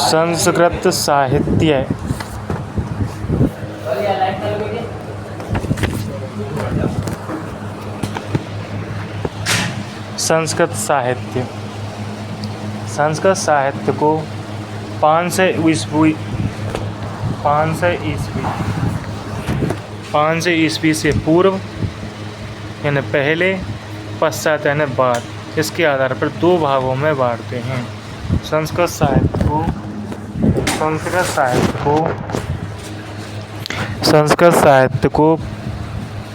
संस्कृत साहित्य संस्कृत साहित्य संस्कृत साहित्य को 500 ईस्वी से पूर्व यानी पहले, पश्चात यानी बाद, इसके आधार पर दो भागों में बांटते हैं। संस्कृत साहित्य को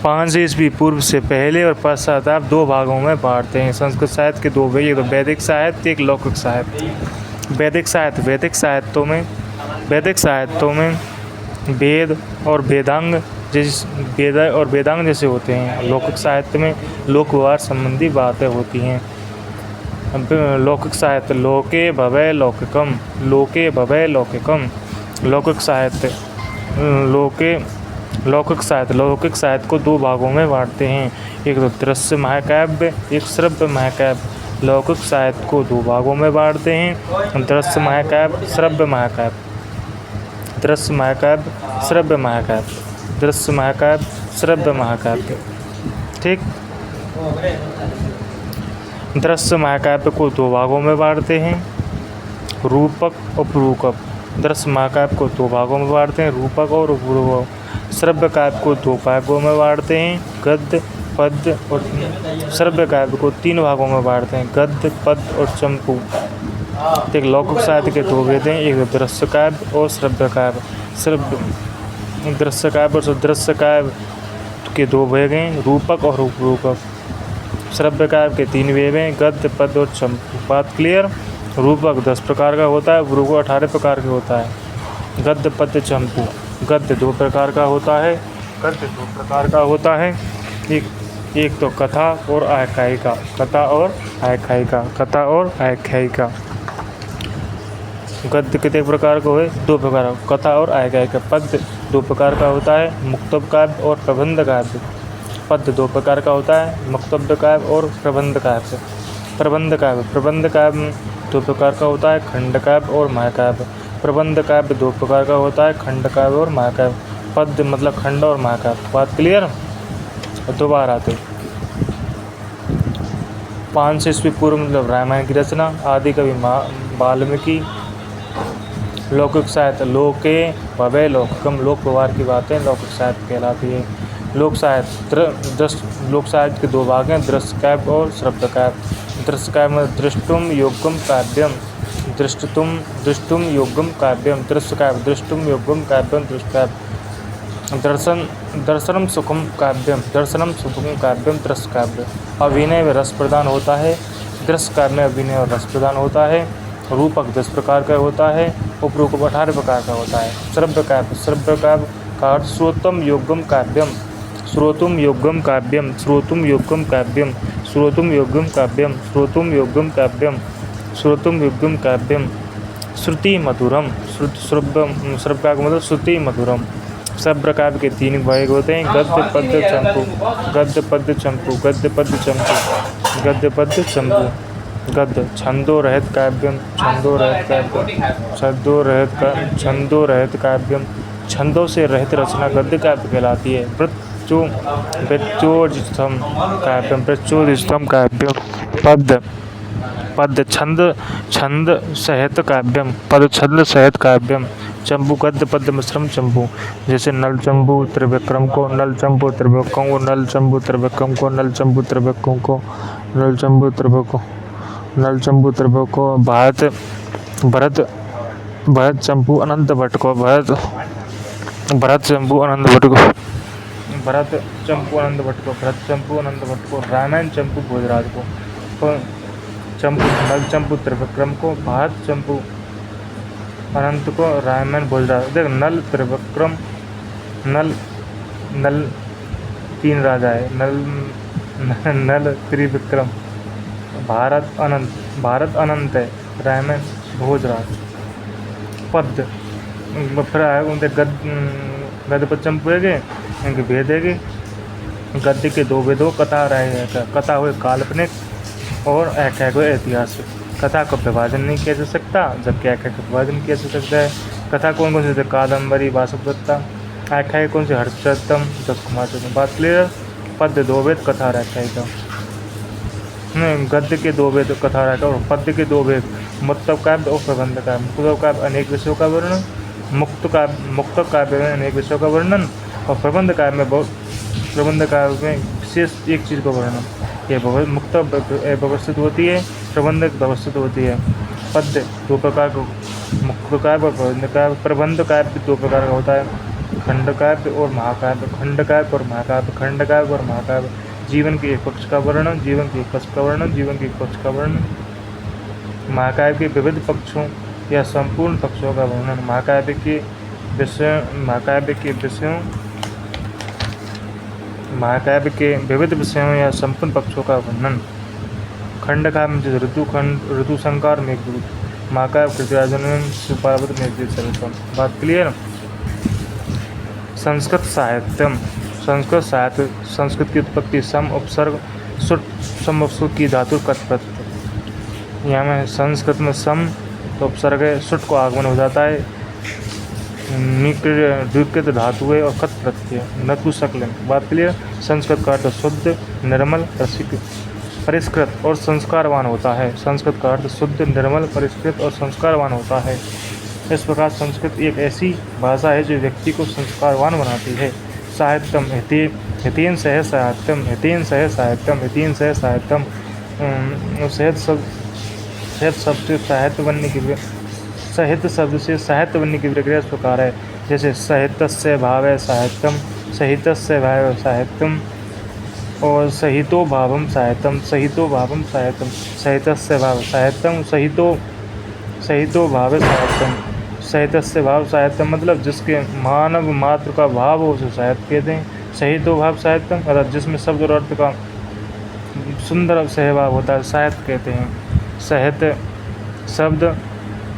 5 ईस्वी पूर्व से पहले और पश्चात आप दो भागों में बांटते हैं। संस्कृत साहित्य के दो भाग, एक तो वैदिक साहित्य, एक लौकिक साहित्य। वैदिक साहित्यों में वेद और वेदांग जैसे होते हैं। लौकिक साहित्य में लोक व्यवहार संबंधी बातें होती हैं। लौकिक साहित्य लोके भवे लौकिकम। लौकिक साहित्य को दो भागों में बांटते हैं, एक तो दृश्य महाकाव्य, एक श्रव्य महाकाव्य। लौकिक साहित्य को दो भागों में बांटते हैं, दृश्य महाकाव्य, श्रव्य महाकाव्य। ठीक। दृश्य महाकाव्य को दो भागों में बांटते हैं, रूपक और उपरूपक। दृश्य महाकाव्य को दो भागों में बांटते हैं, रूपक और उपरूपक। श्रव्य काव्य को दो भागों में बांटते हैं, गद्य, पद्य और श्रव्य काव्य को 3 भागों में बांटते हैं, गद्य, पद्य और चंपू। एक लौकिक साहित्य के दो भेद हैं, एक दृश्य काव्य और श्रव्य काव्य। दृश्य काव्य के दो भेद हैं, रूपक और उपरूपक। श्रव्य काव्य के 3 भेद हैं, गद्य, पद्य और चंपू। बात क्लियर? रूपक 10 प्रकार का होता है, उपरूपक 18 प्रकार का होता है। गद्य, पद्य, चंपू। गद्य 2 प्रकार का होता है, एक तो कथा और आख्यायिका। गद्य कितने प्रकार का है? 2 प्रकार का, कथा और आख्यायिका। पद्य 2 प्रकार का होता है, मुक्तव्य काव्य और प्रबंध काव्य। पद्य 2 प्रकार का होता है, मुक्तव्य काव्य और प्रबंध काव्य। प्रबंध काव्य 2 प्रकार का होता है, खंड काव्य और महाकाव्य। प्रबंध काव्य 2 प्रकार का होता है, खंड काव्य और महाकाव्य। पद्य मतलब खंड और महाकाव्य। बात क्लियर? दोबारा आते 500 ईस्वी पूर्व मतलब रामायण की रचना, आदि कवि वाल्मीकि। लौकिक साहित्य लोके भवे लौकिकम। लोक व्यवहार की बातें लौकिक साहित्य कहलाती है। लोक साहित्य के 2 भाग हैं, दृश्य काव्य और श्रव्य काव्य। दृश्य काव्य में दृष्टुम योग्यम काव्यम। दृश्य काव्य दृष्टुम योग्यम काव्यम। दृश्य काव्य दर्शनम सुखम काव्यम। दृश्य काव्य अभिनय में रस प्रदान होता है। दृश्य काव्य में अभिनय और रस प्रदान होता है। रूपक 10 प्रकार का होता है, उपरूपक 18 प्रकार का होता है। श्रव्य काव्य का अर्थ श्रोतम योग्यम काव्यम। श्रुति मधुरम। श्रव्य का मतलब श्रुति मधुरम। श्रव्य काव्य के 3 भाग होते हैं, गद्य, पद्य, चंपू। गद्य छंदो रहित काव्यम। छंदों से रहित रचना गद्य काव्य कहलाती है। वृत्योजितम काव्यम। पद्य छंद सहित काव्यम। चंपू गद्य पद्य मिश्रम चंपू। जैसे नल चंपू त्रिविक्रम को, नल चंपू त्रिविक्रम को, भरत चंपू अनंत भट्ट को, भरत चंपू अनंत भट्ट को, रामायण चंपू भोजराज को। नल चंपू त्रिविक्रम को, भारत चंपू अनंत को, रामायण भोजराज। देख नल त्रिविक्रम, नल 3 राजा है, नल त्रिविक्रम। भारत अनंत है, रामायण भोजराज। पद्य फिर आए गद्य पर चंपू है, इनके भेद है। गद्य के 2 भेद हो, कथा हुए काल्पनिक और आख्यायिक हुए ऐतिहासिक। कथा का विभाजन नहीं किया जा सकता, जबकि आख्यायिका का विभाजन किया जा सकता है। कथा कौन कौन सी? कादम्बरी, वासवदत्ता। आख्यायिका कौन सी? हर्षचरितम, दत्त कुमार चरितम। बात क्लियर? पद्य दो वेद, कथा और आख्यायिका। गद्य के दो वेद, कथा और आख्यायिका। और पद्य के दो वेद, मुक्तक काव्य और प्रबंध काव्य। मुक्तक काव्य अनेक विषयों का वर्णन, मुक्तक काव्य में अनेक विषयों का वर्णन, और प्रबंध काव्य में विशेष एक चीज़ का वर्णन। ये मुक्तक व्यवस्थित होती है, प्रबंधक व्यवस्थित होती है। पद्य दो प्रकार का, मुक्त काव्य और प्रबंध काव्य। प्रबंध काव्य दो प्रकार का होता है, खंड काव्य और महाकाव्य। खंड काव्य और महाकाव्य, खंड काव्य और महाकाव्य। जीवन के एक पक्ष का वर्णन, जीवन के एक पक्ष का वर्णन, जीवन के एक पक्ष का वर्णन। महाकाव्य के विविध पक्षों या संपूर्ण पक्षों का वर्णन। महाकाव्य के विविध विषयों या संपूर्ण पक्षों का वर्णन। खंड काव्य में ऋतु संकार मेघदूत। महाकाव्य कृतिराजन सुपार्वत मेघदूत सर्वोत्तम। बात क्लियर? संस्कृत साहित्यम। संस्कृत साहित्य, संस्कृत की उत्पत्ति सम उपसर्ग सुट सम उपसर्ग की धातु कट प्रत्यय। यहाँ में संस्कृत में सम तो उपसर्ग है, सुट को आगमन हो जाता है, द्विकृत धातु है और कट प्रत्यय नपुंसकलिंग। बात क्लियर? संस्कृत का अर्थ शुद्ध, निर्मल, परिष्कृत और संस्कारवान होता है। संस्कृत का अर्थ शुद्ध, निर्मल, परिष्कृत और संस्कारवान होता है। इस प्रकार संस्कृत एक ऐसी भाषा है जो व्यक्ति को संस्कारवान बनाती है। साहित्यम हितेन सह साहित्यम, हितेन सह साहित्यम, हितेन सह साहित्यम। साहित्य शब्द से साहित्य बनने की प्रक्रिया इस प्रकार है, जैसे साहित्यस्य भावः साहित्यम, साहित्यस्य भावः साहित्यम, और सहितो भावम साहित्यम, सहितो भावम साहित्यम, साहित्यस्य भाव साहित्यम, सहितो भाव साहित्यम। साहित्यस्य भाव साहित्यम मतलब जिसके मानव मात्र का भाव हो उसे साहित्य कहते हैं। सहितो भाव साहित्यम अर्थात जिसमें शब्द और अर्थ का सुंदर सहभाव होता है, साहित्य कहते हैं। साहित्य शब्द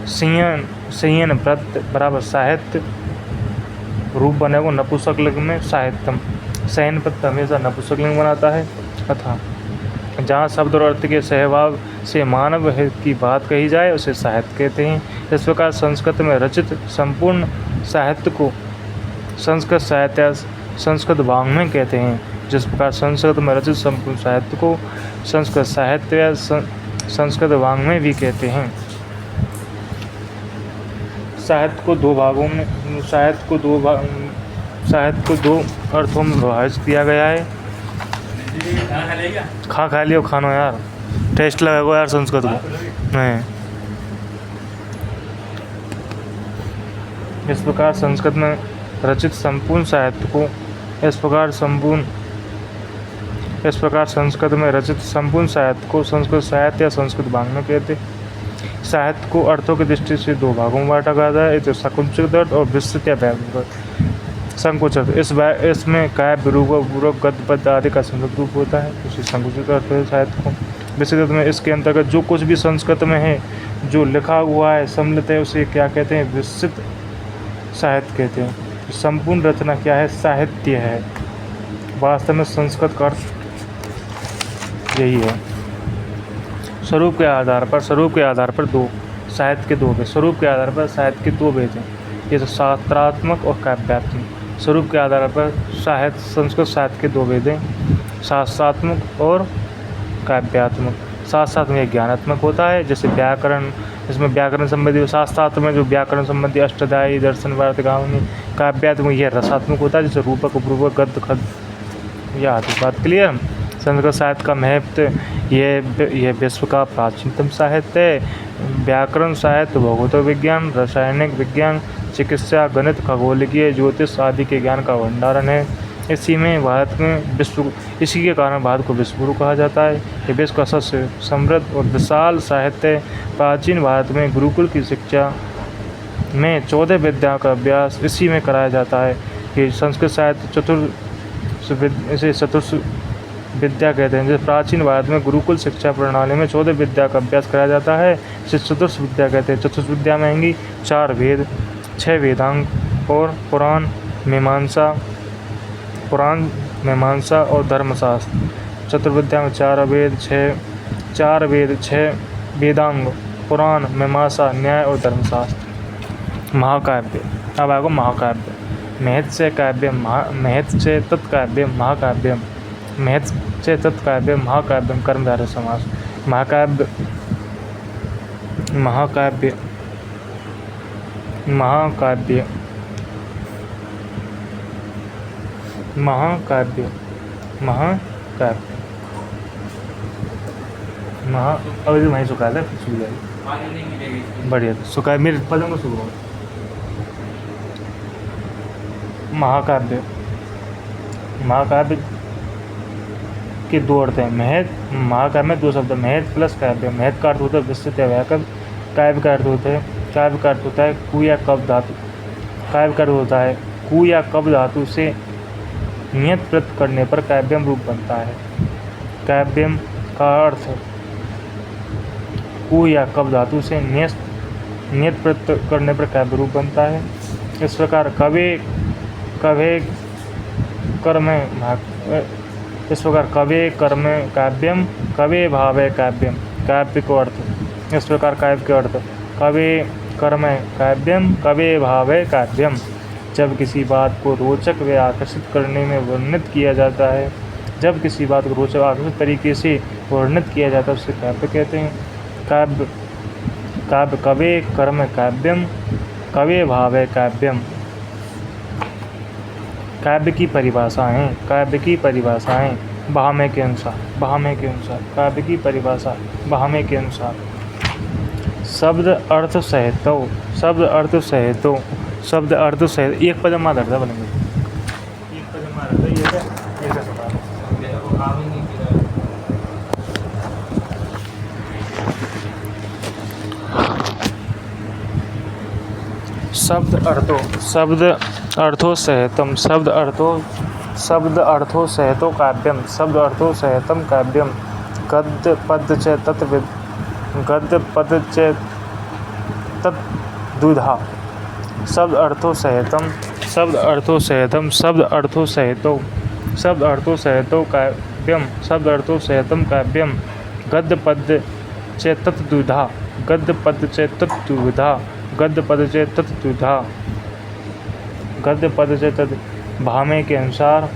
संयन प्रत्यय बराबर साहित्य रूप बनेगा नपुंसकलिंग में साहित्यम। शयन प्रत्यय हमेशा नपुंसकलिंग बनाता है। अथा जहाँ शब्द और अर्थ के सहभाव से मानव की बात कही जाए उसे साहित्य कहते हैं। इस प्रकार संस्कृत में रचित संपूर्ण साहित्य को संस्कृत साहित्य, संस्कृत वाङ्मय कहते हैं। जिस प्रकार संस्कृत में रचित संपूर्ण साहित्य को संस्कृत साहित्य या संस्कृत वाङ्मय भी कहते हैं। साहित्य को दो अर्थों में विभाजित किया गया है। खा लियो खानो यार, टेस्ट लगेगा यार संस्कृत को। नहीं, इस प्रकार संस्कृत में रचित संपूर्ण साहित्य को इस प्रकार संस्कृत में रचित संपूर्ण साहित्य को संस्कृत साहित्य या संस्कृत वाङ्मय कहते हैं। साहित्य को अर्थों की दृष्टि से दो भागों में बांटा गया है, तो संकुचित अर्थ और विस्तृत या व्यापक अर्थ। संकुचित इसमें काव्य रूप गद्य पद्य आदि का संस्कृत रूप होता है, उसी संकुचित अर्थ है साहित्य को। विस्तृत में इसके अंतर्गत जो कुछ भी संस्कृत में है, जो लिखा हुआ है, सम्मिलित है, उसे क्या कहते हैं? विस्तृत साहित्य कहते हैं। संपूर्ण रचना क्या है? साहित्य है। वास्तव में संस्कृत का अर्थ यही है। स्वरूप के आधार पर दो साहित्य के दो भेद। स्वरूप के आधार पर साहित्य के दो भेद हैं, ये तो शास्त्रात्मक और काव्यात्मक। स्वरूप के आधार पर संस्कृत साहित्य के दो भेद हैं, शास्त्रात्मक और काव्यात्मक। शास्त्रात्मक ज्ञानात्मक होता है, जैसे व्याकरण, इसमें व्याकरण संबंधी शास्त्रार्थ में जो व्याकरण संबंधी अष्टाध्यायी, दर्शन, वार्त, गावनी। काव्यात्मक यह रसात्मक होता है, जैसे रूपक, उपरूपक, गद्य, खद्य या आदि। बात क्लियर? संस्कृत साहित्य का महत्व यह विश्व का प्राचीनतम साहित्य है। व्याकरण साहित्य भौगोलिक विज्ञान, रासायनिक विज्ञान, चिकित्सा, गणित, खगोलीय, ज्योतिष आदि के ज्ञान का भंडारण है। इसी के कारण भारत को विश्वगुरु कहा जाता है। ये विश्व का सबसे समृद्ध और विशाल साहित्य है। प्राचीन भारत में गुरुकुल की शिक्षा में 14 विद्या का अभ्यास इसी में कराया जाता है। कि संस्कृत साहित्य चतुर्थ विद्या कहते हैं। जैसे प्राचीन भारत में गुरुकुल शिक्षा प्रणाली में 14 विद्या का अभ्यास कराया जाता है, इसे चतुर्थ विद्या कहते हैं। चतुर्थ विद्या में आएंगी 4 वेद, 6 वेदांग और पुराण, मीमांसा और धर्मशास्त्र। चतुर्विद्या में 4 वेद, 6 वेदांग, पुराण, मीमांसा, न्याय और धर्मशास्त्र। महाकाव्य, अब आएगा महाकाव्य। महत से काव्यम, महत से तत्काव्यम महाकाव्यम, महत से तत्काव्यम महाकाव्यम, कर्मधारय समास। महाकाव्य, महाकाव्य, महाकाव्य, महाकाव्य, महाकाव्य, महा, अब ये वहीं सुखा ले, सूख जाएगी। बढ़िया, सुखा मेरे पदों को सुखा। महाकाव्य, महाकाव्य के दो अर्थ हैं। महत, महाकाव्य में दो शब्द, महत प्लस काव्य। महत का अर्थ होता है विस्तृत या व्यापक, काव्य का अर्थ होता है, काव्य का अर्थ होता है कु या कब धातु, काव्य का अर्थ होता है कु या कब धातु से नियत प्रत्यय करने पर काव्यम रूप बनता है। काव्यम का अर्थ कु या कब धातु से नियत प्रत्यय करने पर काव्य रूप बनता है। इस प्रकार कवे कवे कर्म, इस प्रकार कवे कर्म काव्यम, कवे भावे काव्यम, काव्य को अर्थ। इस प्रकार काव्य के अर्थ कवे कर्म काव्यम, कवे भावे काव्यम। जब किसी बात को रोचक व आकर्षित करने में वर्णित किया जाता है, जब किसी बात को रोचक आकर्षित तरीके से वर्णित किया जाता है उसे काव्य कहते हैं। काव्य, काव्य कवे कर्म काव्यम, कवे भावे काव्यम। काव्य की परिभाषाएँ, काव्य की परिभाषाएँ भामे के अनुसार, भामे के अनुसार, काव्य की परिभाषा भामे के अनुसार। शब्द अर्थ सहितो, शब्द अर्थ सहितो, शब्द अर्थ सहित एक पद मार था बनेंगे, एक पद मार था ये का सवाल। शब्द अर्थों, शब्द अर्थों सहितम, शब्द अर्थों, शब्द अर्थों सहितो काव्यम, शब्द अर्थों सहितम काव्यम। गद्य पद च तत्विद, गद्य पद च तद्विधा। शब्द अर्थों सहितम, शब्द अर्थों सहितम, शब्द अर्थों सहितो, शब्द अर्थों सहितो काव्यम, शब्द अर्थों सहितम काव्यम। गद्य पद च तद्विधा, गद्य पद च तद्विधा, गद्य पद च तद्विधा, गद्य पद च तद भामे के अनुसार।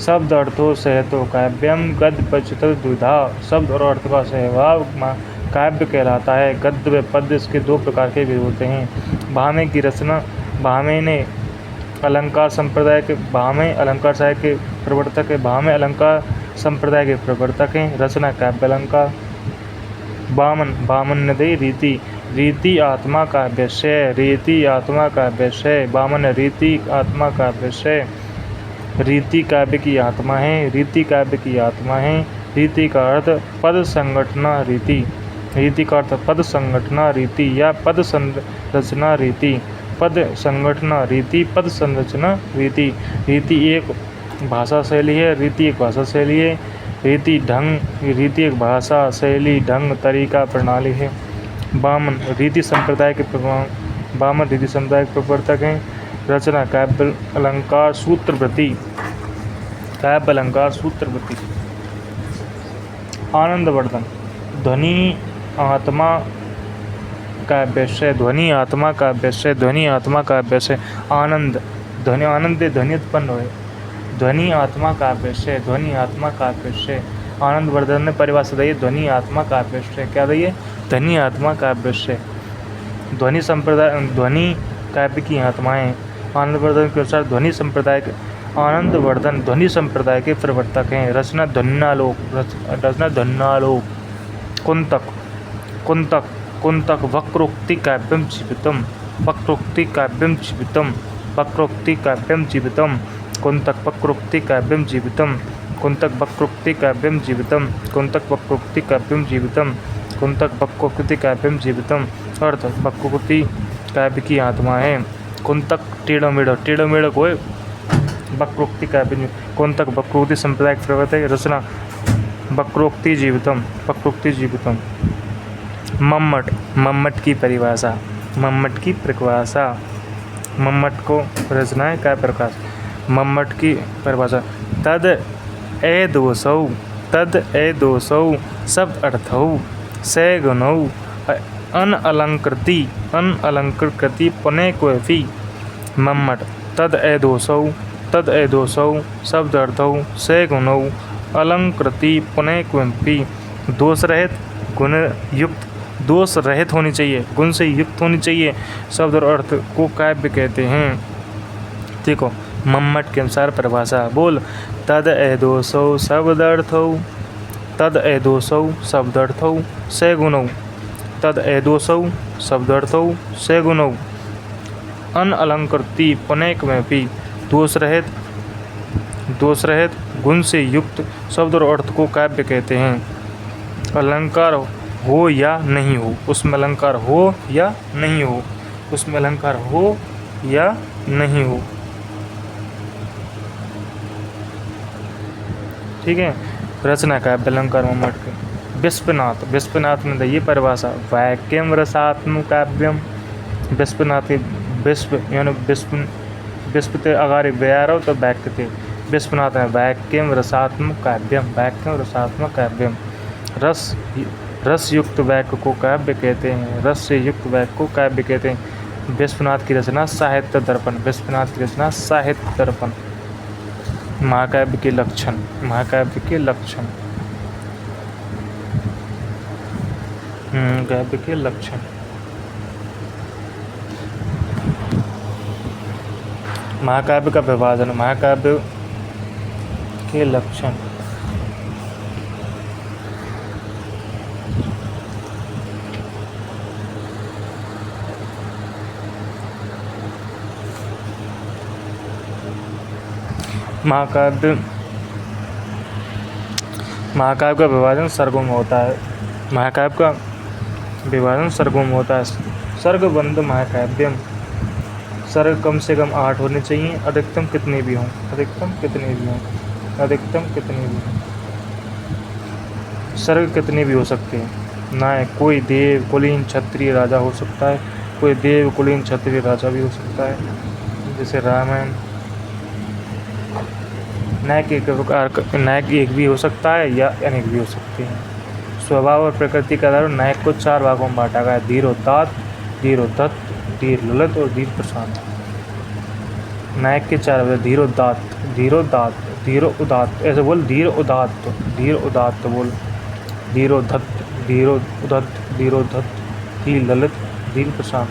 शब्द अर्थों सहितो काव्यम, गद्य पद च तद्विधा। शब्द और अर्थ का सहभाव काव्य कहलाता है। गद्य व पद्य इसके दो प्रकार के भी होते हैं। भामे की रचना, भामे ने अलंकार संप्रदाय के, भामे अलंकार साहित्य के प्रवर्तक है, भामे अलंकार संप्रदाय के प्रवर्तक हैं। रचना काव्य अलंकार। वामन, वामन नदी रीति, रीति आत्मा का विषय, रीति आत्मा का विषय। वामन रीति आत्मा का विषय, रीति काव्य की आत्मा है, रीति काव्य की आत्मा है। रीति का अर्थ पद संगठना रीति, रीति का अर्थ पद संगठना रीति या पद संरचना रीति, पद संगठना रीति, पद संरचना रीति। रीति एक भाषा शैली है, रीति एक भाषा शैली है। रीति ढंग, रीति एक भाषा शैली ढंग तरीका प्रणाली है। वामन रीति संप्रदाय के वामन रीति संप्रदाय के प्रवर्तक हैं। रचना काव्य अलंकार सूत्रवृत्ति, काव्य अलंकार सूत्रवृत्ति। आनंदवर्धन, ध्वनि आत्मा का विषय, ध्वनि आत्मा का विषय, ध्वनि आत्मा का विषय। आनंद, ध्वनि, आनंद ध्वनि उत्पन्न हुए, ध्वनि आत्मा का विषय, ध्वनि आत्मा का विषय। आनंदवर्धन ने परिभाषा दी, ध्वनि आत्मा का विषय क्या दी है? ध्वनि आत्मा का विषय। ध्वनि संप्रदाय, ध्वनि काव्य की आत्माएं। आनंदवर्धन के अनुसार ध्वनि संप्रदाय, आनंदवर्धन ध्वनि संप्रदाय के प्रवर्तक हैं। रचना ध्वन्यालोक, रचना ध्वन्यालोक। कुंतक, कुंतक, कुंतक वक्रोक्ति काव्यम जीवितम, वक्रोक्ति काव्यम जीवितम, वक्रोक्ति काव्यम जीवितम। कुंतक वक्रोक्ति काव्यम जीवितम, कुंतक वक्रोक्ति काव्यम जीवितम, कुंतक वक्रोक्ति काव्यम जीवितम, कुंतक वक्रोक्ति काव्यम जीवितम। अर्थ वक्रोक्ति काव्य की आत्मा है। कुंतक टेढ़ो मेढ़ो, टेढ़ो मेढ़ो को वक्रोक्ति काव्य। कुंतक वक्रोक्ति संप्रदाय के प्रवर्तक है। रचना वक्रोक्ति जीवितम, वक्रोक्ति जीवितम। मम्मट, मम्मट की परिभाषा, मम्मट की परिभाषा। मम्मट को रचनाएं का प्रकाश। मम्मट की परिभाषा तद ए दोषौ, तद ए दोषौ शब्द अर्थौ, सैगुनौ अनअलंकृति पुनैक्वपि मम्मट तद एदोसौ शब्दार्थौ सैगुनौ अलंकृति पुनैक्वपि दोष रहित गुण युक्त, दोष रहित होनी चाहिए, गुण से युक्त होनी चाहिए शब्द और अर्थ को काव्य कहते हैं। देखो मम्मट के अनुसार परिभाषा बोल। तद एदोसौ शब्दार्थौ सैगुनौ अनअलंकृति पुनैक्वपि दोष रहित गुण से युक्त शब्द और अर्थ को काव्य कहते हैं। अलंकार हो या नहीं हो, उसमें अलंकार हो या नहीं हो, उसमें अलंकार हो या नहीं हो। ठीक है। रचना काव्य अलंकार मम्मट के। विश्वनाथ ने ये परिभाषा वाक्यम रसात्मक काव्यम। विश्वनाथ के विश्व यानी विश्व ते अगार व्यारो तो वाक्य थे। विश्वनाथ ने वाक्यम रसात्मक काव्यम रस युक्त वाक्य को काव्य कहते हैं। रस से युक्त वाक्य को काव्य कहते हैं। विश्वनाथ की रचना साहित्य दर्पण। महाकाव्य के लक्षण। काव्य के लक्षण। महाकाव्य का विभाजन। महाकाव्य के लक्षण। महाकाव्य का विभाजन सर्गों में होता है। महाकाव्य का विभाजन सर्गों में होता है। सर्गबंध महाकाव्यम। सर्ग कम से कम 8 होने चाहिए। अधिकतम कितने भी हों। सर्ग कितने भी हो सकते हैं। नायक कोई देव कुलीन क्षत्रिय राजा हो सकता है। कोई देव कुलीन क्षत्रिय राजा भी हो सकता है। जैसे रामायण। नायक एक भी हो सकता है या अनेक भी हो सकते हैं। स्वभाव और प्रकृति के आधार पर नायक को 4 भागों में बांटा गया है। धीरोदात्त, धीरोद्धत, धीर ललित और धीर प्रशांत। नायक के 4 भाग। धीरोदात्त ऐसे बोल। धीर उदात्त बोल। धीरोद्धत, धीर ललित, धीर प्रशांत।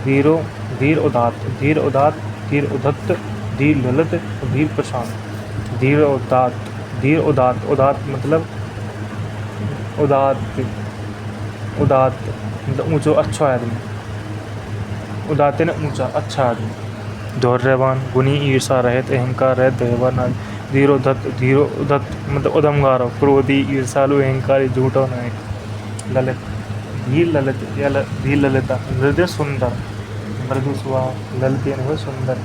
धीर उदात्त, धीर उद्धत, धीर ललित और धीर प्रशांत। उदात्त मतलब उदात्त ऊंचो अच्छा आदमी। उदात्त ने ऊंचा अच्छा आदमी। धैर्यवान, गुणी, ईर्षा रहित, अहंकार रहित, धैर्यवान। धीरोद्धत मतलब उदमगार, क्रोधी, ईर्षालु, अहंकारी, झूठो नायक। ललित, धीर ललिता हृदय सुंदर, मृदु स्वभाव। ललित यानी सुंदर।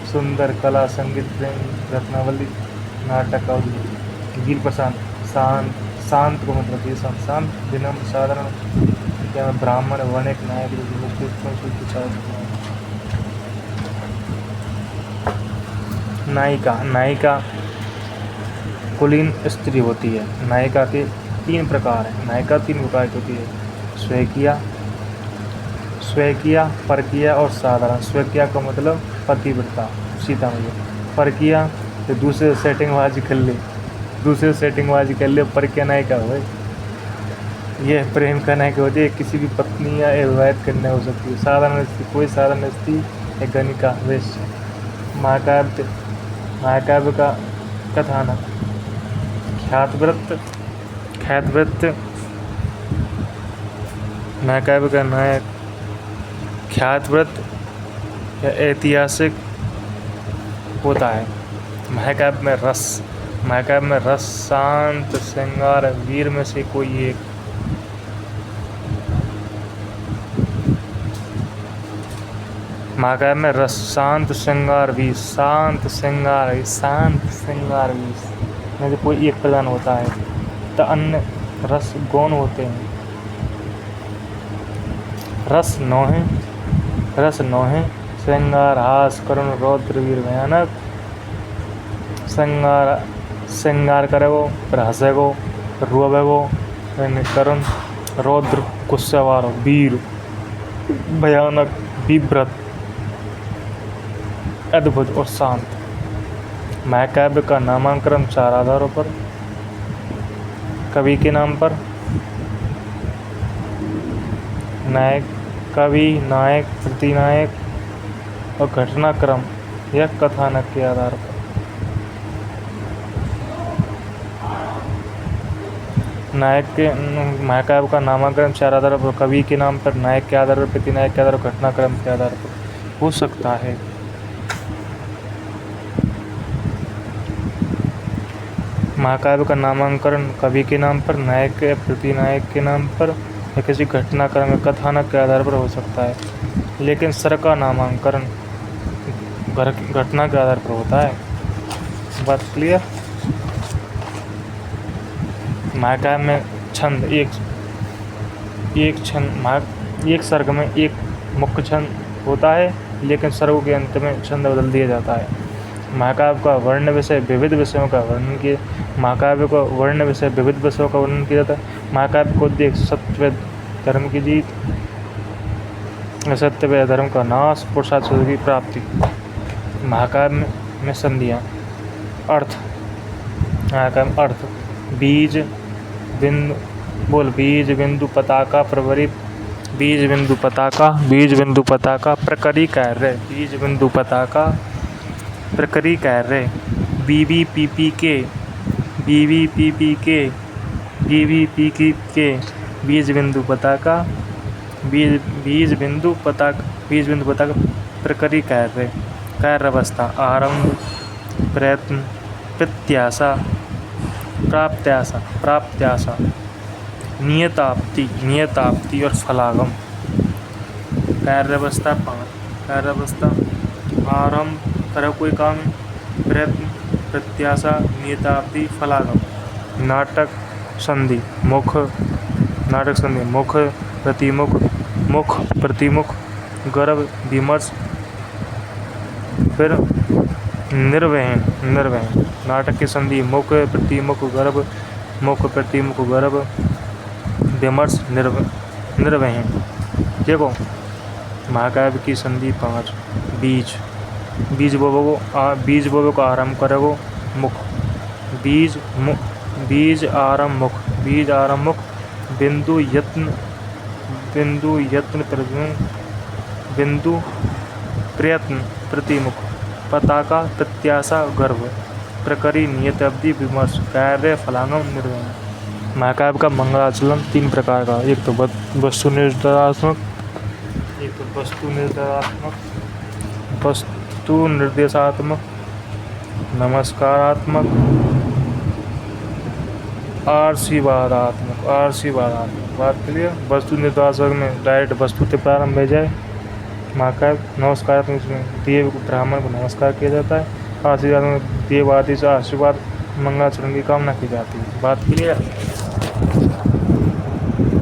सुंदर कला, संगीत, प्रेम, रत्नावली, नाटकावली। धीर प्रशांत शांत को मतलब ये शांत, विनम्र, साधारण, क्या ब्राह्मण, वणिक, नायक। नायिका कुलीन स्त्री होती है। नायिका के 3 प्रकार हैं। नायिका 3 प्रकार की होती है। स्वकीय, परकीय और साधारण। स्वकीय का मतलब पतिव्रता, सीता मैया। परकीय तो दूसरे सेटिंगबाजी कर ले। परकीय नायिका हो यह प्रेम का नायिका होती है। किसी भी पत्नी या विवाहित कन्या हो सकती है। साधारण स्त्री कोई साधारण स्त्री, एक गणिका, वेश्या। महाकाव्य का कथानक। ख्यातव्रत। महाकाव्य का नायक ख्यातव्रत या ऐतिहासिक होता है। महाकाव्य में रस, शांत, श्रृंगार, वीर में से कोई एक। महाकाव्य में रस, शांत, श्रृंगार, वीर। में से कोई एक प्रधान होता है। तो अन्य रस गौण होते हैं। रस 9 है। श्रृंगार, हास, करुण, रौद्र, वीर, भयानक। श्रृंगार करेगो फिर हंसेगो, रुअवैभव यानी करुण, रौद्र गुस्सावार, वीर भयानक, विभ्रत अद्भुत और शांत। महाकाव्य का नामांकन 4 आधारों पर: कवि के नाम पर, नायक, कवि, नायक, प्रतिनायक और घटनाक्रम या कथानक के आधार पर। नायक के महाकाव्य का नामांकन 4 आधारों पर: कवि के नाम पर, नायक के आधार पर, प्रतिनायक के आधार पर, घटनाक्रम के आधार पर हो सकता है। महाकाव्य का नामांकन कवि के नाम पर, नायक के प्रतिनायक के नाम पर या किसी घटनाक्रम या कथानक के आधार पर हो सकता है, लेकिन सर का नामांकन घटना के आधार पर होता है। बात क्लियर? महाकाव्य में छंद एक सर्ग में एक मुख्य छंद होता है, लेकिन सर्गों के अंत में छंद बदल दिया जाता है। महाकाव्य का वर्ण विषय विविध विषयों का वर्णन किया महाकाव्य को वर्ण विषय विविध विषयों का वर्णन किया जाता है। महाकाव्य को उद्देश्य सत्य धर्म की जीत, असत्य व धर्म का नाश, पुरुषार्थ की प्राप्ति। महाकाव्य में संधियाँ। अर्थ, महाकाव्य अर्थ: बीज बिंदु पताका प्रवरी, बीज बिंदु पताका प्रकरी कार्य, बीज बिंदु पताका प्रकरी कार्य, बीबीपीपी के बीज बिंदु पताका प्रकरी कार्य, कार्यावस्था: आरंभ, प्रयत्न, प्रत्याशा, प्राप्त्याशा, नियताप्ति और फलागम। कार्यावस्था 5: कार्यावस्था: आरंभ, करो कोई काम, प्रयत्न, प्रत्याशा, नियताप्ति, फलागम। नाटक संधि: मुख, प्रतिमुख, गर्भ, विमर्श, फिर निर्वहन। नाटक की संधि: मुख, प्रतिमुख, गर्भ, विमर्श, निर्वहन। देखो, महाकाव्य की संधि 5: बीज बोबो को आरंभ करेगो, मुख, बीज आरंभ मुख, बिंदु प्रयत्न प्रतिमुख, पताका प्रत्याशा गर्भ, प्रकरी नियताप्ति विमर्श, कार्य फलांगम निर्वहन। महाकाव्य का मंगलाचरण 3 प्रकार का: एक तो वस्तु निर्देशात्मक, नमस्कारात्मक, आशीर्वादात्मक। बात क्लियर? वस्तु निर्देशात्मक में डायरेक्ट वस्तु से प्रारंभ हो जाए। महाकाव्य नमस्कारात्मक में देव ब्राह्मण को नमस्कार किया जाता है। आशीर्वादात्मक देव आदि से आशीर्वाद मंगलाचरण की कामना की जाती है। बात क्लियर?